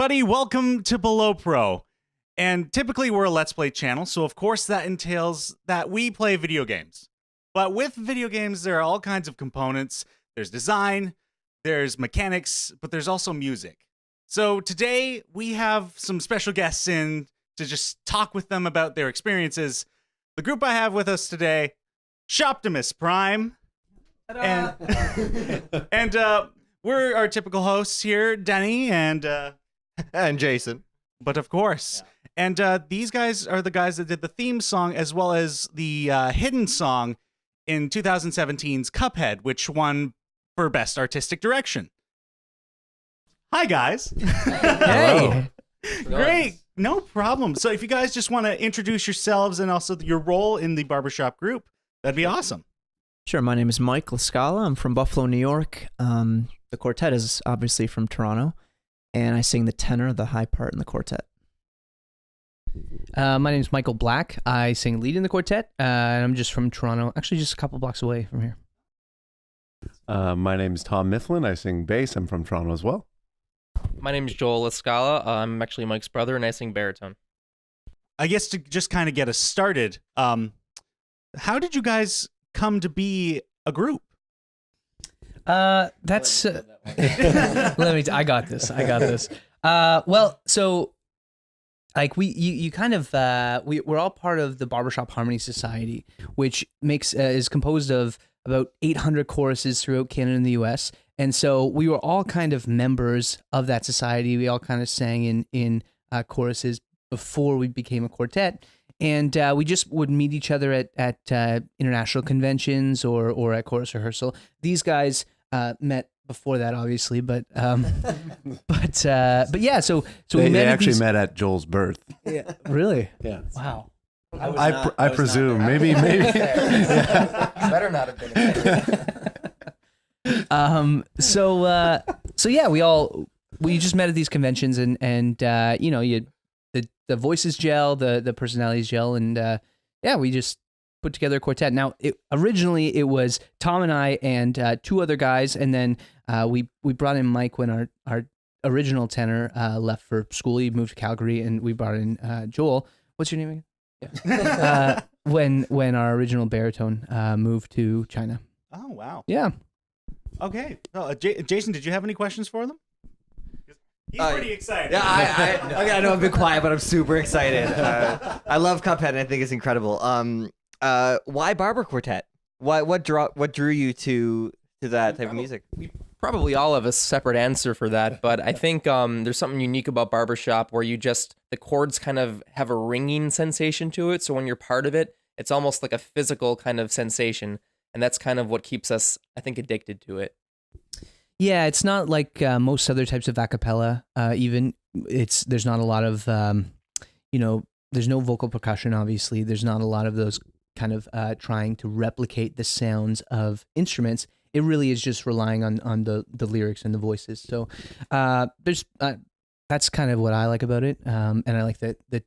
everybody. Welcome to Below Pro. And typically we're a Let's Play channel, so of course that entails that we play video games. But with video games, there are all kinds of components. There's design, there's mechanics, but there's also music. So today we have some special guests in to just talk with them about their experiences. The group I have with us today, Shoptimus Prime. And we're our typical hosts here, Denny and Jason. But of course. Yeah. And these guys are the guys that did the theme song as well as the hidden song in 2017's Cuphead, which won for Best Artistic Direction. Hi, guys. Hey. Great. No problem. So if you guys just want to introduce yourselves and also your role in the barbershop group, that'd be awesome. Sure. My name is Mike LaScala. I'm from Buffalo, New York. The quartet is obviously from Toronto, and I sing the tenor, the high part in the quartet. My name is Michael Black. I sing lead in the quartet, and I'm just from Toronto, actually just a couple blocks away from here. My name is Tom Mifflin. I sing bass. I'm from Toronto as well. My name is Joel LaScala. I'm actually Mike's brother, and I sing baritone. I guess to just kind of get us started, how did you guys come to be a group? That's I got this. Well, so like you kind of we're all part of the Barbershop Harmony Society, which is composed of about 800 choruses throughout Canada and the US. And so we were all kind of members of that society. We all kind of sang in choruses before we became a quartet. And we just would meet each other at international conventions or at chorus rehearsal. These guys met before that, obviously, but yeah. So they actually met at Joel's birth. Yeah, really? Yeah. Wow. I presume maybe. Yeah. Better not have been. So yeah, we just met at these conventions and you know, the voices gel, the personalities gel, and yeah, we just put together a quartet. Now, originally it was Tom and I and two other guys, and then we brought in Mike when our original tenor left for school. He moved to Calgary, and we brought in Joel. What's your name again? Yeah. When our original baritone moved to China. Oh, wow. Yeah. Okay. Jason, did you have any questions for them? He's pretty excited. Yeah, I know I've been quiet, but I'm super excited. I love Cuphead, and I think it's incredible. Why barber quartet? What drew you to that type of music? We probably all have a separate answer for that, but I think there's something unique about barbershop where the chords kind of have a ringing sensation to it. So when you're part of it, it's almost like a physical kind of sensation. And that's kind of what keeps us, I think, addicted to it. Yeah, it's not like most other types of a cappella. Even there's not a lot of there's no vocal percussion. Obviously, there's not a lot of those kind of trying to replicate the sounds of instruments. It really is just relying on the lyrics and the voices. So that's kind of what I like about it, and I like the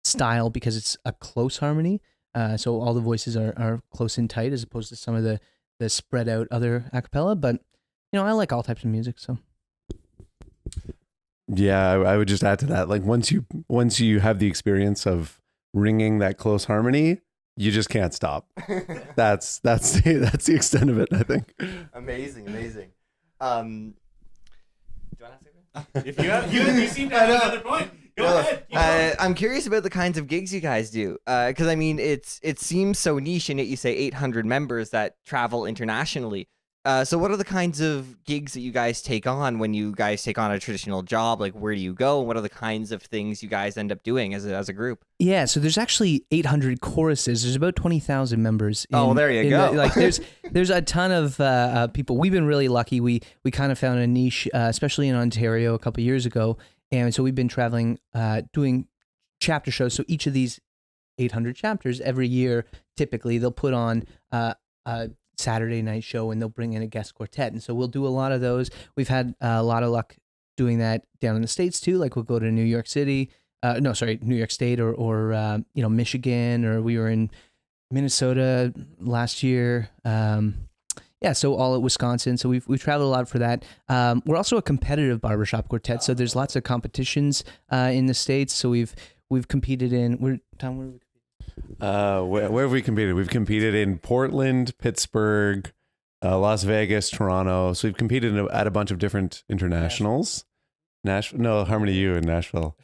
style because it's a close harmony. So all the voices are close and tight as opposed to some of the spread out other a cappella. But you know, I like all types of music. So yeah, I would just add to that. Like once you have the experience of ringing that close harmony, you just can't stop. That's the extent of it, I think. Amazing. Do you want to say that? If you seem to have another point. Go ahead. I'm curious about the kinds of gigs you guys do, because I mean, it seems so niche, and yet you say 800 members that travel internationally. So what are the kinds of gigs that you guys take on when you guys take on a traditional job? Like, where do you go, and what are the kinds of things you guys end up doing as a group? Yeah, so there's actually 800 choruses. There's about 20,000 members. Oh, there you go. There's a ton of people. We've been really lucky. We kind of found a niche, especially in Ontario a couple years ago. And so we've been traveling, doing chapter shows. So each of these 800 chapters every year, typically they'll put on a Saturday night show and they'll bring in a guest quartet. And so we'll do a lot of those. We've had a lot of luck doing that down in the States too. Like we'll go to New York State or Michigan, or we were in Minnesota last year. yeah, so all at Wisconsin. So we've traveled a lot for that. We're also a competitive barbershop quartet, so there's lots of competitions in the States. So we've competed in. Tom, where Where have we competed? We've competed in Portland, Pittsburgh, Las Vegas, Toronto. So we've competed at a bunch of different internationals. Nashville, no, Harmony U in Nashville.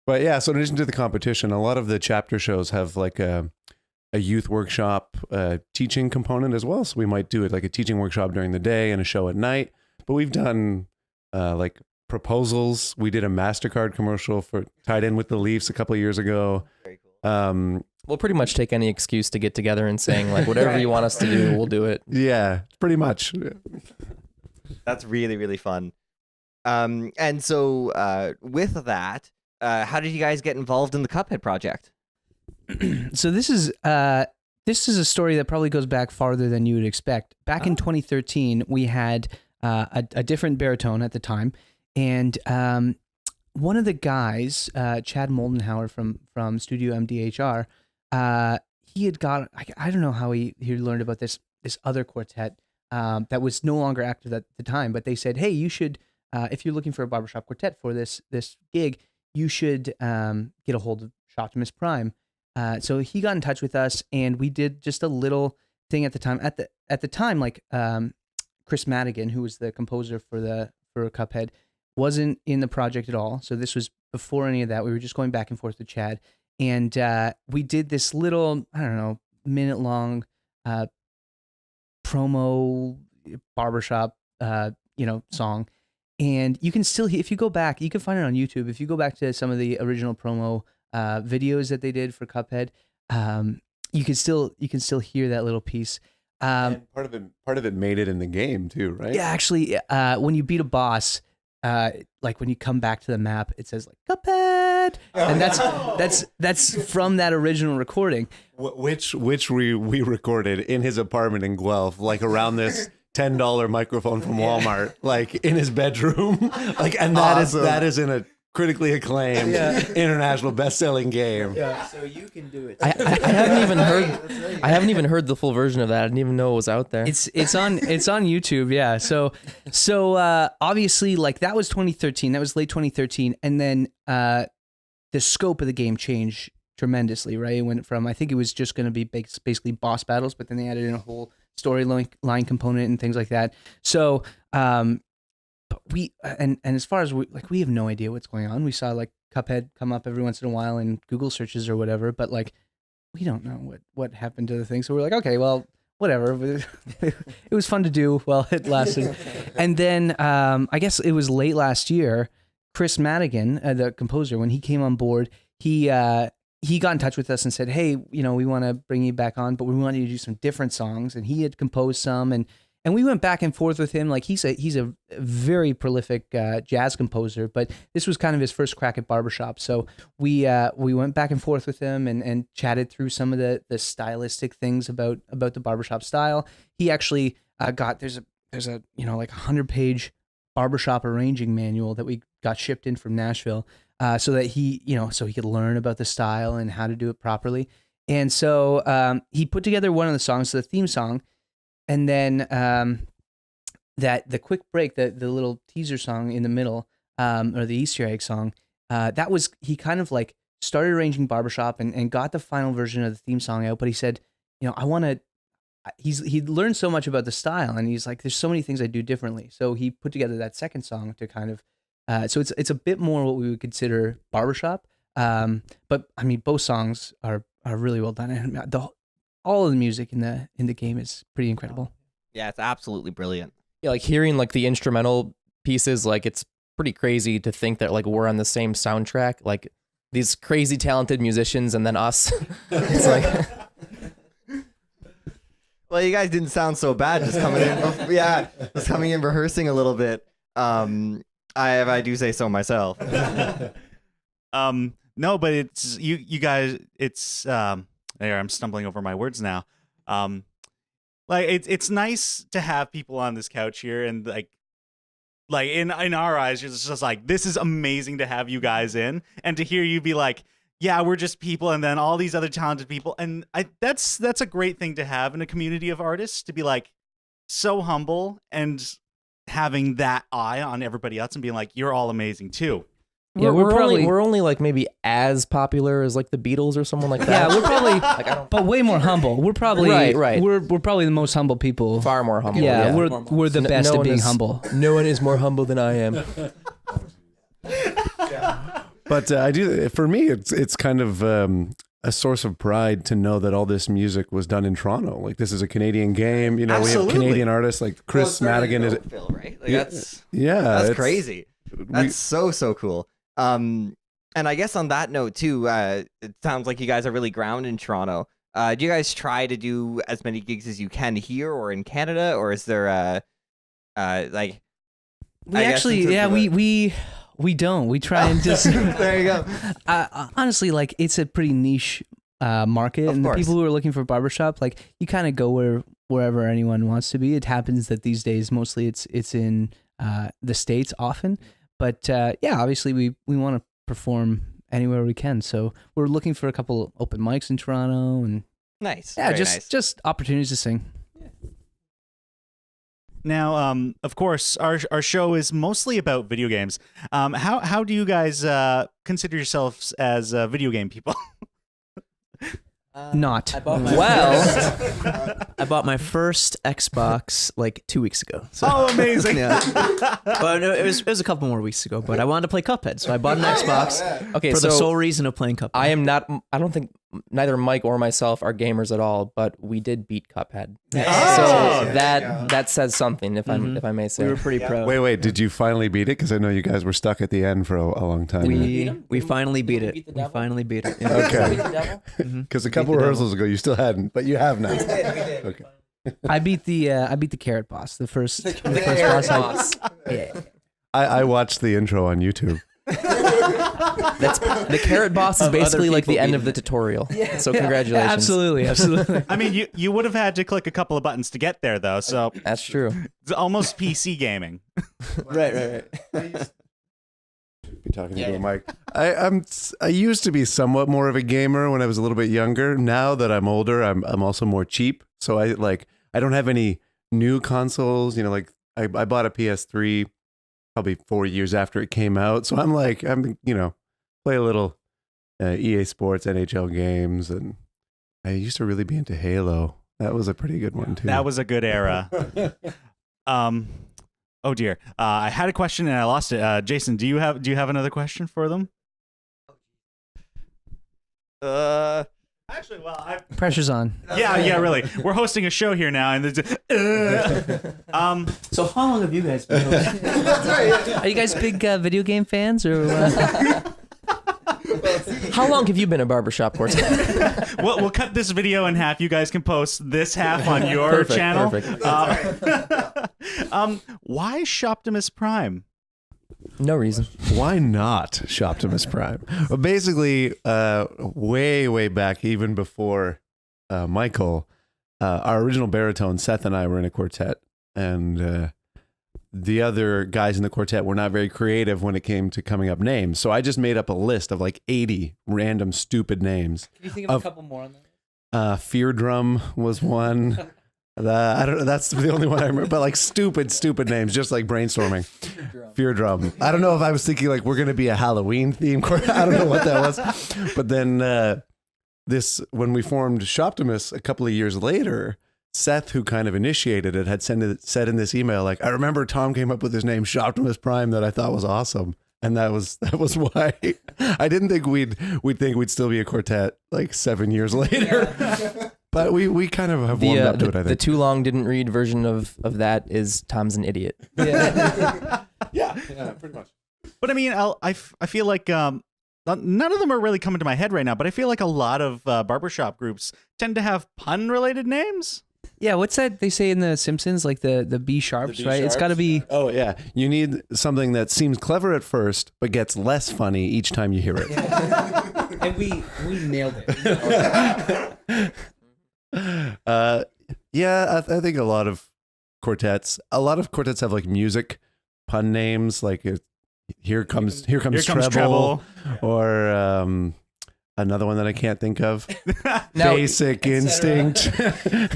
But yeah, so in addition to the competition, a lot of the chapter shows have like a youth workshop teaching component as well. So we might do it like a teaching workshop during the day and a show at night. But we've done like proposals. We did a MasterCard commercial for tied in with the Leafs a couple of years ago. Very cool. We'll pretty much take any excuse to get together and saying like whatever you want us to do, we'll do it. Yeah, pretty much. That's really, really fun. And so with that, how did you guys get involved in the Cuphead project? So this is a story that probably goes back farther than you would expect. Back in 2013, we had a different baritone at the time, and one of the guys, Chad Moldenhauer from Studio MDHR, he had got, I don't know how he learned about this other quartet that was no longer active at the time, but they said, hey, you should, if you're looking for a barbershop quartet for this gig, you should get a hold of Shoptimus Prime. So he got in touch with us, and we did just a little thing at the time. At the time, like Chris Madigan, who was the composer for Cuphead, wasn't in the project at all. So this was before any of that. We were just going back and forth with Chad, and we did this little, I don't know, minute-long promo barbershop, song. And you can still, if you go back, you can find it on YouTube. If you go back to some of the original promo videos that they did for Cuphead, you can still hear that little piece. And part of it made it in the game too, right? Yeah, actually, when you beat a boss, like when you come back to the map, it says like Cuphead, and that's from that original recording, which we recorded in his apartment in Guelph, like around this $10 microphone from Walmart, like in his bedroom, like, and that is in a critically acclaimed international best-selling game. Yeah. So you can do it. I haven't even heard the full version of that. I didn't even know it was out there. It's on YouTube. Yeah. So obviously, like, that was 2013. That was late 2013, and then the scope of the game changed tremendously. Right, it went from, I think it was just going to be basically boss battles, but then they added in a whole storyline component and things like that. So but we and as far as we have no idea what's going on. We saw like Cuphead come up every once in a while in Google searches or whatever, but like we don't know what happened to the thing. So we're like, okay, well, whatever. It was fun to do while it lasted. And then I guess it was late last year, Chris Madigan, the composer, when he came on board, he got in touch with us and said, hey, we want to bring you back on, but we want you to do some different songs. And he had composed some, and we went back and forth with him. Like, he's a very prolific jazz composer, but this was kind of his first crack at barbershop. So we went back and forth with him and chatted through some of the stylistic things about the barbershop style. He actually got, there's a like 100-page barbershop arranging manual that we got shipped in from Nashville, so that he could learn about the style and how to do it properly. And so he put together one of the songs, the theme song. And then that the quick break, the little teaser song in the middle, or the Easter egg song, that was, he kind of like started arranging barbershop and got the final version of the theme song out. But he said, he'd learned so much about the style, and he's like, there's so many things I do differently. So he put together that second song to kind of, so it's a bit more what we would consider barbershop. But I mean, both songs are really well done. And all of the music in the game is pretty incredible. Yeah, it's absolutely brilliant. Yeah, like hearing like the instrumental pieces, like it's pretty crazy to think that like we're on the same soundtrack, like these crazy talented musicians and then us. It's like, well, you guys didn't sound so bad just coming in. Just coming in rehearsing a little bit. I do say so myself. No, but it's you guys. It's there. I'm stumbling over my words now. Like it's nice to have people on this couch here, and like in our eyes, it's just like, this is amazing to have you guys in, and to hear you be like, yeah, we're just people, and then all these other talented people, and that's a great thing to have in a community of artists, to be like, so humble and having that eye on everybody else and being like, you're all amazing too. Yeah, we're only like maybe as popular as like the Beatles or someone like that. Yeah, we're probably, like I don't but way more humble. We're probably Right. We're probably the most humble people. far more humble. Yeah, Yeah, we're the best no at one being is- humble. No one is more humble than I am. But I do. For me, it's kind of a source of pride to know that all this music was done in Toronto. Like this is a Canadian game. You know, we have Absolutely. Canadian artists like Chris Madigan. Is Phil, right? Like, Yeah. that's it's crazy. That's so cool. And I guess on that note too, it sounds like you guys are really grounded in Toronto. Do you guys try to do as many gigs as you can here or in Canada, or is there like? We I guess actually, in terms yeah, of we don't. We try and just. there you go. Honestly, like it's a pretty niche market, Of and course. the people who are looking for barbershop, like you kind of go wherever anyone wants to be. It happens that these days mostly it's in the States often, but yeah, obviously we want to perform anywhere we can. So we're looking for a couple open mics in Toronto, and Nice. yeah, Very nice. just opportunities to sing. Now, of course, our show is mostly about video games. How do you guys consider yourselves as video game people? Not. I bought my I bought my first Xbox like 2 weeks ago. So. Oh, amazing! Yeah. Well, no, it was a couple more weeks ago, but I wanted to play Cuphead, so I bought an Xbox Okay, for the so sole reason of playing Cuphead. I am not. I don't think neither Mike or myself are gamers at all, but we did beat Cuphead. So that says something, if I may say. We were pretty proud. Wait. Did you finally beat it? Because I know you guys were stuck at the end for a long time. We finally beat it. We finally beat it. Yeah. Okay. Because a couple rehearsals ago you still hadn't, but you have now. Okay. I beat the carrot boss. The first boss. Yeah. I watched the intro on YouTube. That's the carrot boss is Of other basically like the people end beat of the tutorial. So congratulations. Absolutely. I mean, you would have had to click a couple of buttons to get there, though. So That's true. it's almost PC gaming. Right. Be talking to a mic. I used to be somewhat more of a gamer when I was a little bit younger. Now that I'm older, I'm also more cheap. So I don't have any new consoles. You know, like I bought a PS3 probably 4 years after it came out. So I'm play a little EA Sports, NHL games, and I used to really be into Halo. That was a pretty good one too. That was a good era. Oh dear. I had a question and I lost it. Jason, do you have another question for them? Actually, well, Pressure's on. yeah, really. We're hosting a show here now, and So how long have you guys been? Are you guys big video game fans or? How long have you been a barbershop course? we'll cut this video in half. You guys can post this half on your channel. Perfect. Why Shoptimus Prime? No reason. Why not Shoptimus Prime? Well, basically, way back, even before Michael, our original baritone, Seth, and I were in a quartet. And the other guys in the quartet were not very creative when it came to coming up names. So I just made up a list of like 80 random stupid names. Can you think of a couple more on that? Fear Drum was one. I don't know. That's the only one I remember. But like stupid names, just like brainstorming. Fear Drum. I don't know if I was thinking like we're gonna be a Halloween theme. I don't know what that was. But then when we formed Shoptimus a couple of years later, Seth, who kind of initiated it, had said in this email like, I remember Tom came up with this name Shoptimus Prime that I thought was awesome. And that was why I didn't think we'd think we'd still be a quartet like 7 years later. But we kind of have warmed up to it, I The think. too long didn't read version of that is Tom's an idiot. Yeah, pretty much. But I mean, I feel like none of them are really coming to my head right now. But I feel like a lot of barbershop groups tend to have pun-related names. Yeah, what's that they say in The Simpsons? Like the B sharps, right? It's got to be. Oh, yeah. You need something that seems clever at first, but gets less funny each time you hear it. And we nailed it. Yeah, I think a lot of quartets have like music pun names, like here comes treble, or another one that I can't think of. Now, Basic Instinct.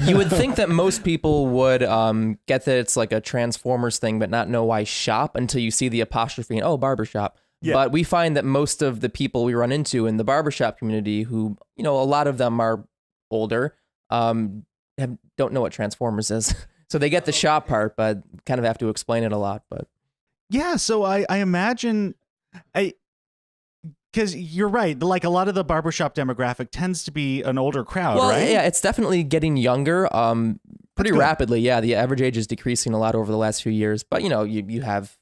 you would think that most people would get that it's like a Transformers thing, but not know why shop until you see the apostrophe and barbershop. Yeah. But we find that most of the people we run into in the barbershop community, who a lot of them are older, don't know what Transformers is. So they get the shop part, but kind of have to explain it a lot. But Yeah, so I imagine, because you're right, like a lot of the barbershop demographic tends to be an older crowd, right? yeah, it's definitely getting younger, pretty good. rapidly. Yeah, the average age is decreasing a lot over the last few years. But you have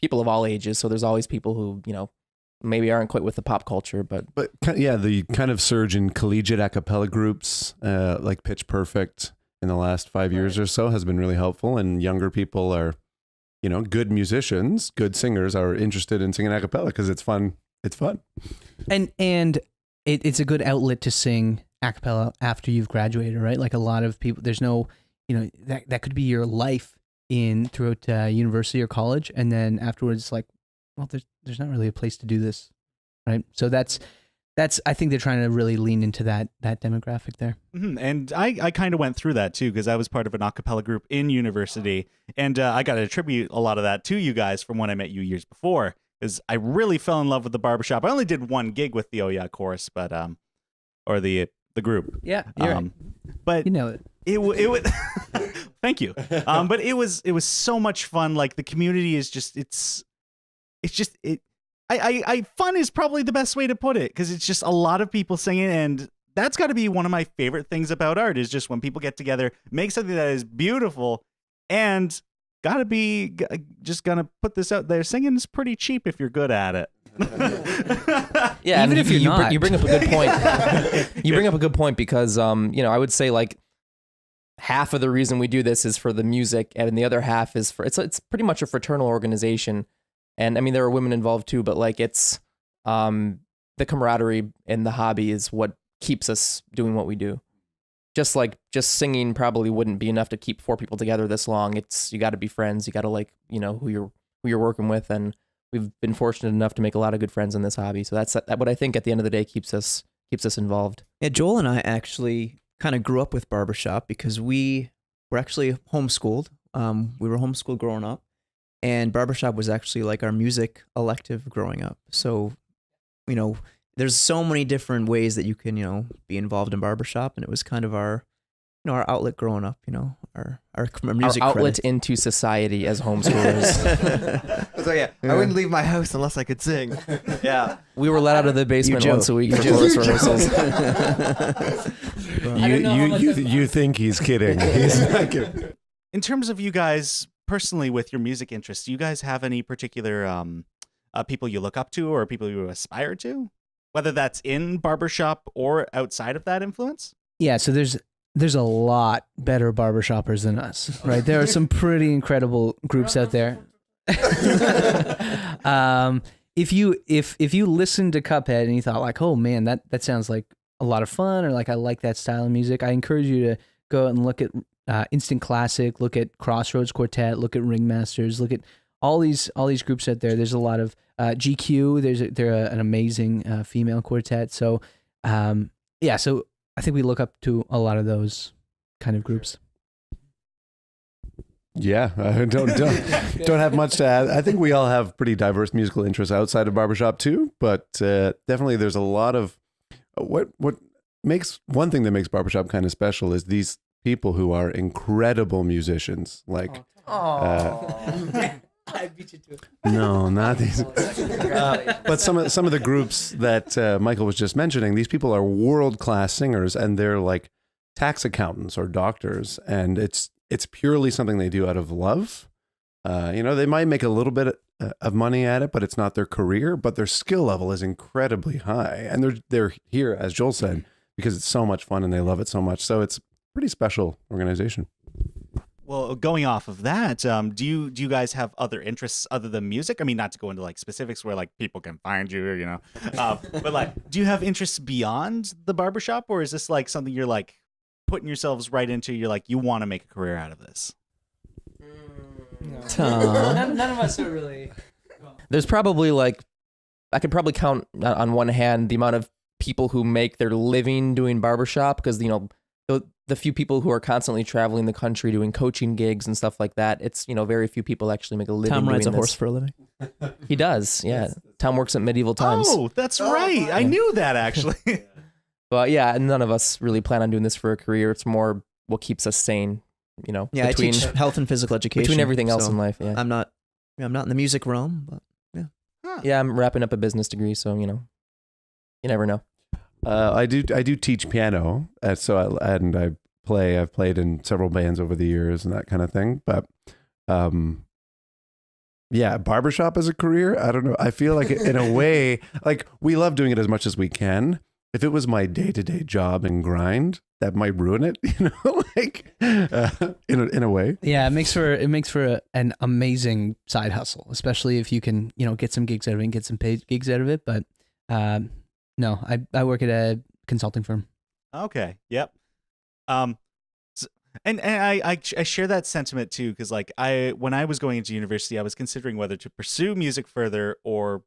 people of all ages, so there's always people who maybe aren't quite with the pop culture, but Yeah, the kind of surge in collegiate a cappella groups, like Pitch Perfect, in the last 5 years or so has been really helpful. And younger people are, good musicians, good singers are interested in singing a cappella because it's fun. It's fun. And it's a good outlet to sing a cappella after you've graduated, right? Like a lot of people, there's no, that could be your life throughout university or college, and then afterwards, it's like, well, there's not really a place to do this, right? So that's I think they're trying to really lean into that demographic there. Mm-hmm. And I kind of went through that too, because I was part of an a cappella group in university, and I got to attribute a lot of that to you guys from when I met you years before, because I really fell in love with the barbershop. I only did one gig with the Oh Yeah chorus, but or the group. Yeah, you're right. But You know it. it would thank you. But it was so much fun. Like the community is just fun is probably the best way to put it, because it's just a lot of people singing, and that's got to be one of my favorite things about art, is just when people get together, make something that is beautiful, and gotta be just gonna put this out there. Singing is pretty cheap if you're good at it. yeah, Even and if you're not. you bring up a good point. You bring up a good point because I would say like half of the reason we do this is for the music, and the other half is for it's pretty much a fraternal organization. And I mean, there are women involved too, but like it's the camaraderie in the hobby is what keeps us doing what we do. Just singing probably wouldn't be enough to keep 4 people together this long. You got to be friends. You got to like who you're working with, and we've been fortunate enough to make a lot of good friends in this hobby. So that's what I think at the end of the day keeps us involved. Yeah, Joel and I actually kind of grew up with barbershop because we were actually homeschooled. We were homeschooled growing up. And barbershop was actually like our music elective growing up. So, there's so many different ways that you can, be involved in barbershop. And it was kind of our, our outlet growing up, our music Our outlet credit. into society as homeschoolers. So yeah, I wouldn't leave my house unless I could sing. Yeah. We were let out of the basement You joke. once a week for chorus rehearsals. You think he's kidding. He's not kidding. In terms of you guys personally with your music interests, do you guys have any particular people you look up to or people you aspire to, whether that's in barbershop or outside of that influence? Yeah, so there's a lot better barbershoppers than us, right? There are some pretty incredible groups out there. If you listen to Cuphead and you thought like, oh man, that sounds like a lot of fun, or like I like that style of music, I encourage you to go and look at Instant Classic, look at Crossroads Quartet, look at Ringmasters, look at all these groups out there. There's a lot of GQ. They're an amazing female quartet. So so I think we look up to a lot of those kind of groups. Yeah, I don't have much to add. I think we all have pretty diverse musical interests outside of barbershop too, but definitely there's a lot of what makes one thing that makes barbershop kind of special is these people who are incredible musicians. Like, I beat you to it. no, not these. But some of the groups that Michael was just mentioning, these people are world-class singers, and they're like tax accountants or doctors, and it's purely something they do out of love. They might make a little bit of money at it, but it's not their career. But their skill level is incredibly high, and they're here, as Joel said, because it's so much fun and they love it so much. So it's a pretty special organization. Well, going off of that, do you guys have other interests other than music? I mean, not to go into like specifics where like people can find you, but like, do you have interests beyond the barbershop, or is this like something you're like putting yourselves right into? You're like, you want to make a career out of this? Tom. None of us are really. There's probably like, I could probably count on one hand the amount of people who make their living doing barbershop, because the few people who are constantly traveling the country doing coaching gigs and stuff like that, it's very few people actually make a living. Tom rides a doing horse this. for a living. He does, yeah. Tom works at Medieval Times. Oh, that's right. I knew that actually. But yeah, none of us really plan on doing this for a career. It's more what keeps us sane, Yeah, between, I teach health and physical education. between everything else so in life. Yeah. I'm not in the music realm, but Yeah, I'm wrapping up a business degree, so you never know. I do teach piano, I've played in several bands over the years and that kind of thing. But yeah, barbershop as a career, I don't know. I feel like in a way, like we love doing it as much as we can. If it was my day-to-day job and grind, that might ruin it, like in a way. Yeah, it makes for an amazing side hustle, especially if you can, get some gigs out of it and get some paid gigs out of it. But no, I work at a consulting firm. Okay. Yep. And I share that sentiment too, because like when I was going into university, I was considering whether to pursue music further, or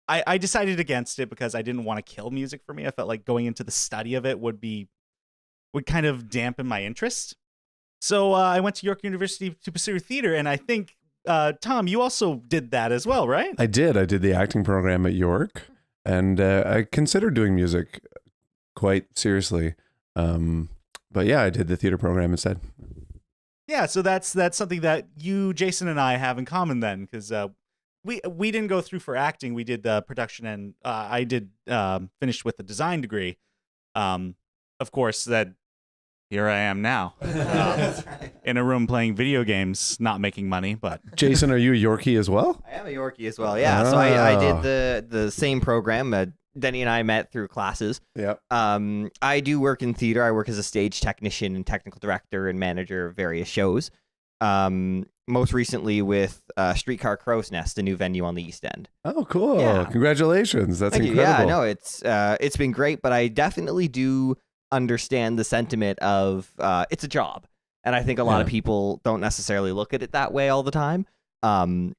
I decided against it because I didn't want to kill music for me. I felt like going into the study of it would kind of dampen my interest. So I went to York University to pursue theater, and I think Tom, you also did that as well, right? I did the acting program at York, and I considered doing music quite seriously. But yeah, I did the theater program instead. Yeah, so that's something that you, Jason, and I have in common then, because we didn't go through for acting. We did the production, and I did finished with a design degree. Of course, that here I am now in a room playing video games, not making money. But Jason, are you a Yorkie as well? I am a Yorkie as well. Yeah, so I did the same program. Denny and I met through classes. Yeah. I do work in theater. I work as a stage technician and technical director and manager of various shows. Most recently with Streetcar Crow's Nest, a new venue on the East End. Oh, cool! Yeah. Congratulations, that's Thank you. incredible. Yeah, no, it's been great, but I definitely do understand the sentiment of it's a job, and I think a lot of people don't necessarily look at it that way all the time. There's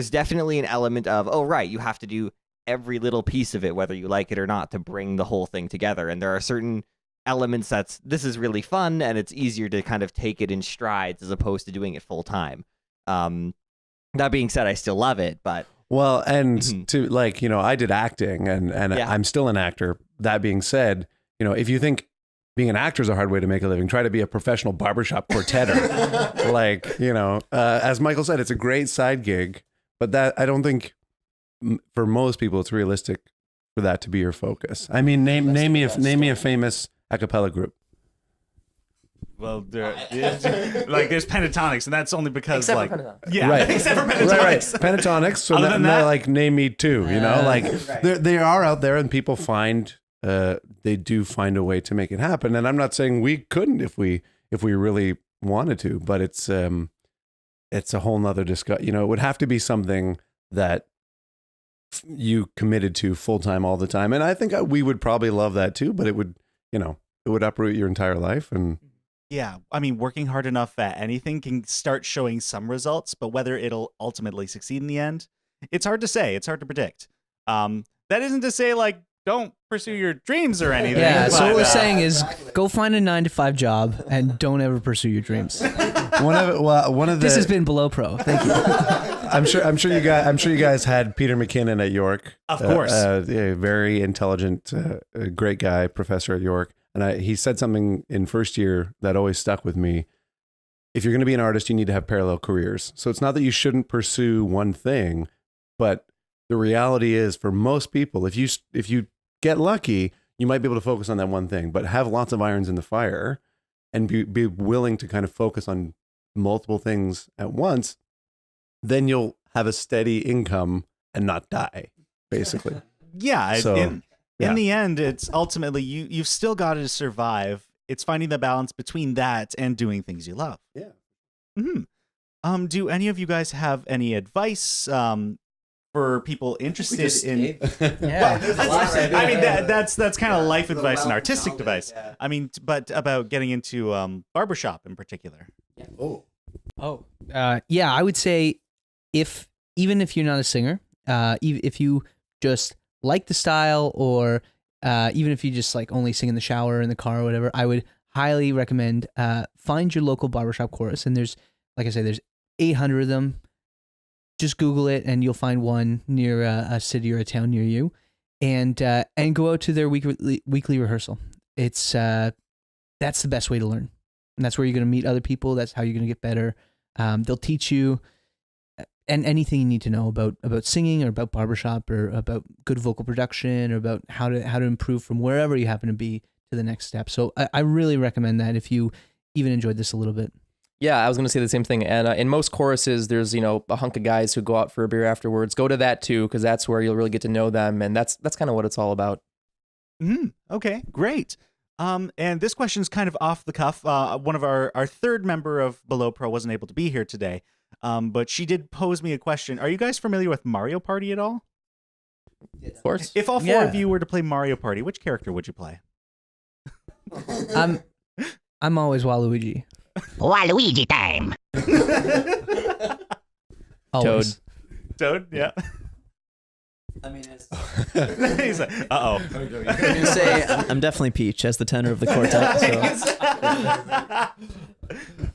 definitely an element of, oh right, you have to do every little piece of it, whether you like it or not, to bring the whole thing together. And there are certain elements this is really fun, and it's easier to kind of take it in strides as opposed to doing it full time. That being said, I still love it, but well, and to I did acting, and I'm still an actor. That being said, if you think being an actor is a hard way to make a living, try to be a professional barbershop quartetter. As Michael said, it's a great side gig, but that I don't think for most people it's realistic for that to be your focus. I mean, name me a famous a cappella group. Well, there's Pentatonics, and that's only because Except for Pentatonics. yeah, Right. except for Pentatonics. Right. Pentatonics. So Other than that- name me two. They are out there, and people find they do find a way to make it happen. And I'm not saying we couldn't if we really wanted to, but it's a whole nother discussion. It would have to be something that you committed to full time all the time, and I think we would probably love that too. But it would uproot your entire life. And Yeah, I mean, working hard enough at anything can start showing some results, but whether it'll ultimately succeed in the end, it's hard to say. It's hard to predict. That isn't to say don't pursue your dreams or anything. Yeah, so but, what we're saying is go find a 9-to-5 job and don't ever pursue your dreams. one of the This has been Below Pro. Thank you. I'm sure you guys had Peter McKinnon at York. Of course. A very intelligent, great guy, professor at York. And he said something in first year that always stuck with me. If you're going to be an artist, you need to have parallel careers. So it's not that you shouldn't pursue one thing, but the reality is for most people, if you get lucky, you might be able to focus on that one thing, but have lots of irons in the fire and be willing to kind of focus on multiple things at once. Then you'll have a steady income and not die, basically. Yeah, So, in the end, it's ultimately you've still got to survive. It's finding the balance between that and doing things you love. Yeah. Mm-hmm. Do any of you guys have any advice for people interested in? Yeah. I mean, that's kind of life advice and artistic advice. Yeah. I mean, but about getting into barbershop in particular. Yeah, I would say even if you're not a singer, if you just like the style, or even if you just like only sing in the shower, in the car, or whatever, I would highly recommend find your local barbershop chorus. And there's, like I said, there's 800 of them. Just Google it, and you'll find one near a city or a town near you, and go out to their weekly rehearsal. It's that's the best way to learn, and that's where you're going to meet other people. That's how you're going to get better. They'll teach you and anything you need to know about singing, or about barbershop, or about good vocal production, or about how to improve from wherever you happen to be to the next step. So I really recommend that if you even enjoyed this a little bit. Yeah, I was going to say the same thing. And in most choruses, there's, a hunk of guys who go out for a beer afterwards. Go to that too, because that's where you'll really get to know them. And that's kind of what it's all about. Okay, great. And this question's kind of off the cuff. One of our third member of Below Pro wasn't able to be here today. But she did pose me a question. Are you guys familiar with Mario Party at all? Of course. If all four of you were to play Mario Party, which character would you play? I'm always Waluigi. Waluigi time. Always. Toad, yeah. I mean, it's... He's like, uh-oh. I'm gonna say I'm definitely Peach as the tenor of the quartet.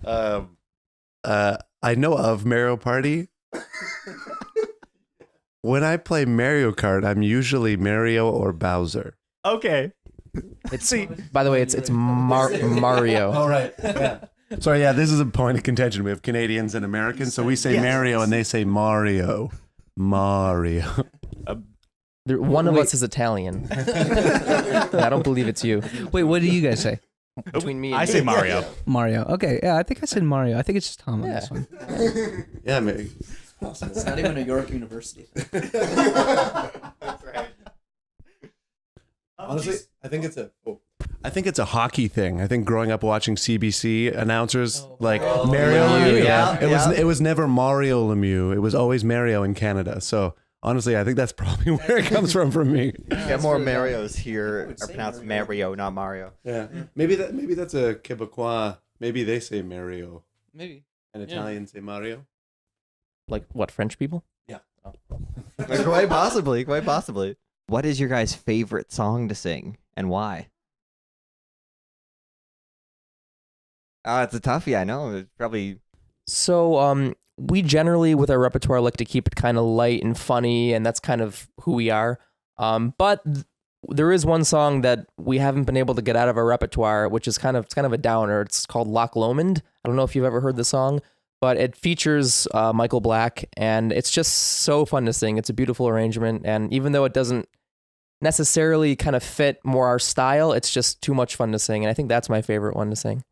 So. I know of Mario Party. When I play Mario Kart, I'm usually Mario or Bowser. Okay. By the way, it's Mario. Oh, right. Yeah. Sorry, yeah, this is a point of contention. We have Canadians and Americans, so we say Mario and they say Mario. Mario. One of us is Italian. I don't believe it's you. Wait, what do you guys say? Between me and I say Mario. Mario. Okay, yeah, I think I said Mario. I think it's just Tom on this one. Yeah, maybe. It's not even a York University. Honestly, I think it's a hockey thing. I think growing up watching CBC announcers Mario Lemieux. It was never Mario Lemieux. It was always Mario in Canada. So honestly, I think that's probably where it comes from me. Yeah, more Marios here are pronounced Mario, not Mario. Yeah, maybe that's a Quebecois. Maybe they say Mario. Maybe. And Italians say Mario. Like what, French people? Yeah. Quite possibly. What is your guys' favorite song to sing, and why? It's a toughie, I know. It's probably... So, we generally, with our repertoire, like to keep it kind of light and funny, and that's kind of who we are. But there is one song that we haven't been able to get out of our repertoire, which is kind of a downer. It's called Loch Lomond. I don't know if you've ever heard the song, but it features Michael Black, and it's just so fun to sing. It's a beautiful arrangement, and even though it doesn't necessarily kind of fit more our style, it's just too much fun to sing, and I think that's my favorite one to sing.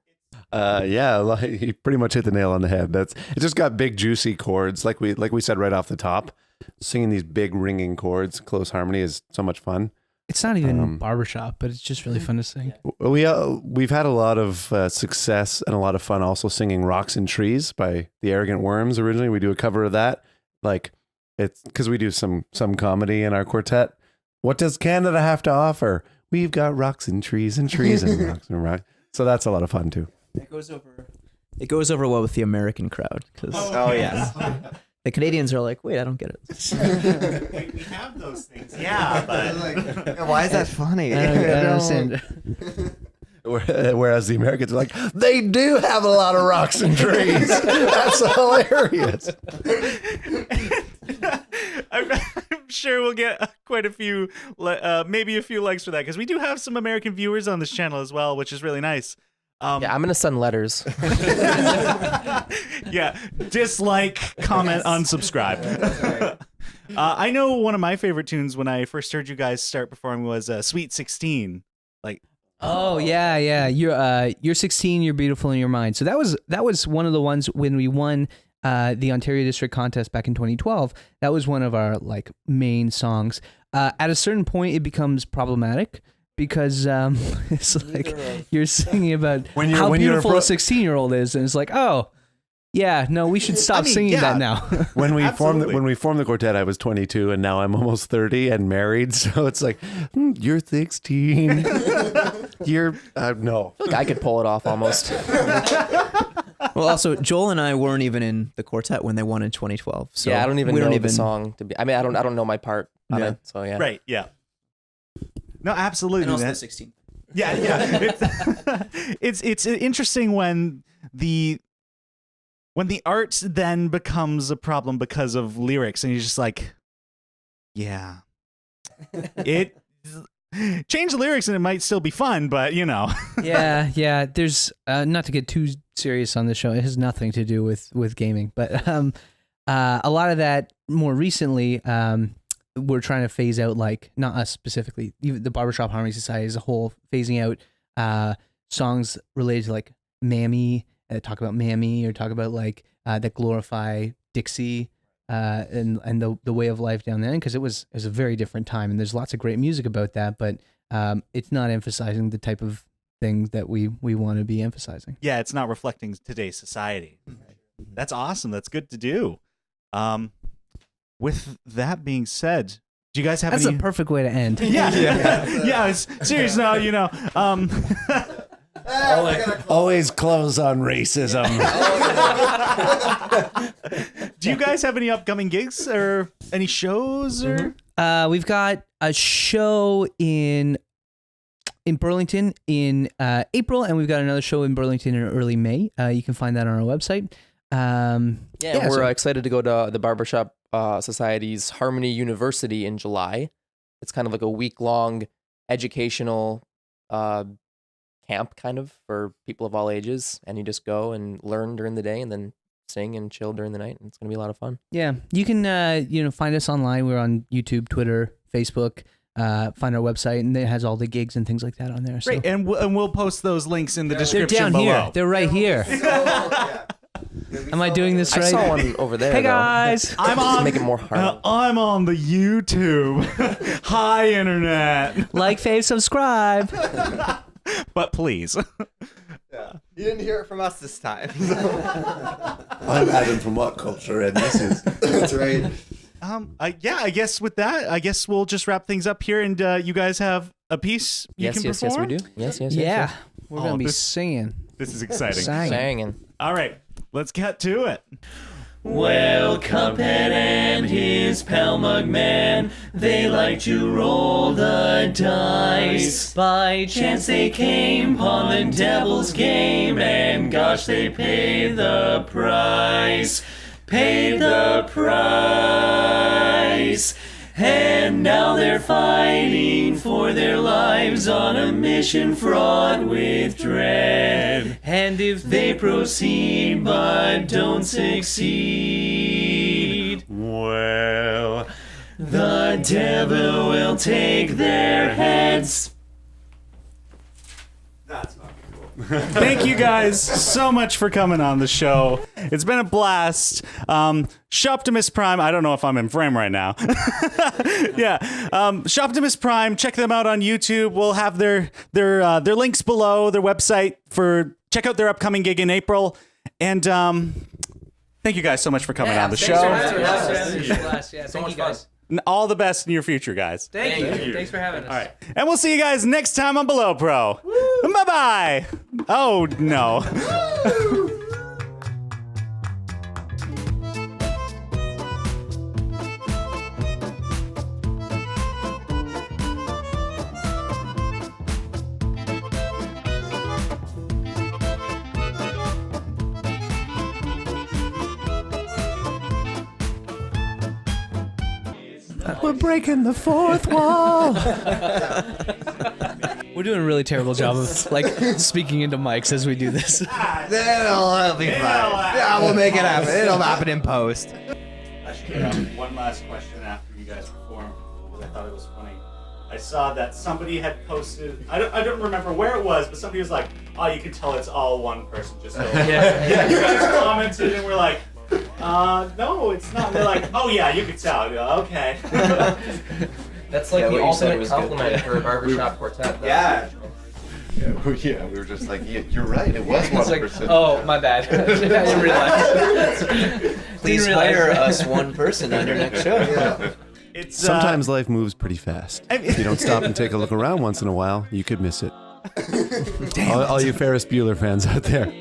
Yeah, he pretty much hit the nail on the head. It just got big juicy chords, like we said right off the top. Singing these big ringing chords, close harmony is so much fun. It's not even barbershop, but it's just really fun to sing. We've had a lot of success and a lot of fun also singing Rocks and Trees by the Arrogant Worms. Originally, we do a cover of that. Like, it's because we do some comedy in our quartet. What does Canada have to offer? We've got rocks and trees and rocks and rocks. So that's a lot of fun too. It goes over well with the American crowd. Oh, yes. The Canadians are like, wait, I don't get it. Wait, we have those things. Yeah, but... Why is that funny? I don't understand. Whereas the Americans are like, they do have a lot of rocks and trees. That's hilarious. I'm sure we'll get quite a few, maybe a few likes for that, because we do have some American viewers on this channel as well, which is really nice. Yeah, I'm going to send letters. Yeah, dislike, comment, unsubscribe. I know one of my favorite tunes when I first heard you guys start performing was Sweet 16. Like, oh yeah, you're 16, you're beautiful in your mind. So that was one of the ones when we won the Ontario District Contest back in 2012. That was one of our like main songs. At a certain point, it becomes problematic. Because it's like you're singing about how beautiful a 16-year-old is, and it's like, oh, yeah, no, we should stop singing that now. When we formed the quartet, I was 22, and now I'm almost 30 and married. So it's like, you're 16. You're no. I could pull it off almost. Well, also Joel and I weren't even in the quartet when they won in 2012. So yeah, I don't even we know don't the song to be. I mean, I don't know my part on Yeah. it. So yeah. Right. Yeah. No, absolutely. And also the man. 16th. Yeah, yeah. It's interesting when the art then becomes a problem because of lyrics, and you're just like, yeah, it change the lyrics and it might still be fun, but you know. Yeah. There's not to get too serious on the show. It has nothing to do with gaming, but a lot of that more recently. We're trying to phase out, like, not us specifically, even the Barbershop Harmony Society as a whole, phasing out songs related to like Mammy, talk about Mammy, or talk about like that glorify Dixie and the way of life down there, because it was a very different time, and there's lots of great music about that, but it's not emphasizing the type of things that we want to be emphasizing. Yeah, it's not reflecting today's society. That's awesome. That's good to do. With that being said, do you guys have That's any? a perfect way to end. Yeah. It's serious now. You know. Always close on racism. Do you guys have any upcoming gigs or any shows or? We've got a show in Burlington in April, and we've got another show in Burlington in early May. You can find that on our website. Yeah, we're excited to go to the Barbershop Society's Harmony University in July. It's kind of like a week-long educational camp, kind of, for people of all ages, and you just go and learn during the day, and then sing and chill during the night, and it's gonna be a lot of fun. Yeah, you can find us online. We're on YouTube, Twitter, Facebook. Find our website, and it has all the gigs and things like that on there. So. Great, and we'll post those links in the They're description down below. here. They're right here. Am I doing this right? I saw one over there. Hey though. guys. I'm on. Make it more hard. I'm on the YouTube. Hi, internet. Like, fave, subscribe. But please. Yeah. You didn't hear it from us this time. I'm Adam from What Culture, and this is. That's right. I guess with that, I guess we'll just wrap things up here, and you guys have a piece you Yes, can yes, perform. yes, we do. Yes, yes, Yeah, yes. we're gonna be this- singing. This is exciting. Singing. All right, let's get to it. Well, Cuphead and his pal Mugman, they like to roll the dice. By chance they came upon the devil's game, and gosh, they paid the price. Paid the price. And now they're fighting for their lives on a mission fraught with dread. And if they proceed but don't succeed, well, the devil will take their heads. Thank you guys so much for coming on the show. It's been a blast. Shoptimus Prime. I don't know if I'm in frame right now. Yeah. Shoptimus Prime. Check them out on YouTube. We'll have their links below, their website for check out their upcoming gig in April. And thank you guys so much for coming on the show. Thank you guys. And all the best in your future, guys. Thank you. Thanks for having us. All right. And we'll see you guys next time on Below Pro. Bye-bye. Oh, no. We're breaking the fourth wall. We're doing a really terrible job of like speaking into mics as we do this. It'll be fine. Yeah, we'll make it happen. It'll happen in post. I should get one last question after you guys perform, because I thought it was funny. I saw that somebody had posted, I don't remember where it was, but somebody was like, oh, you can tell it's all one person. Just so. Yeah, you guys commented and we're like, no, it's not. We're like, oh yeah, you could tell. Okay. That's like the ultimate compliment for a barbershop quartet. Though. Yeah. Yeah, we were just like, yeah, you're right. It was It's one like, person. oh, my bad. I didn't realize. Please hire us one person on your next show. It's Sometimes life moves pretty fast. If you don't stop and take a look around once in a while, you could miss it. All you Ferris Bueller fans out there.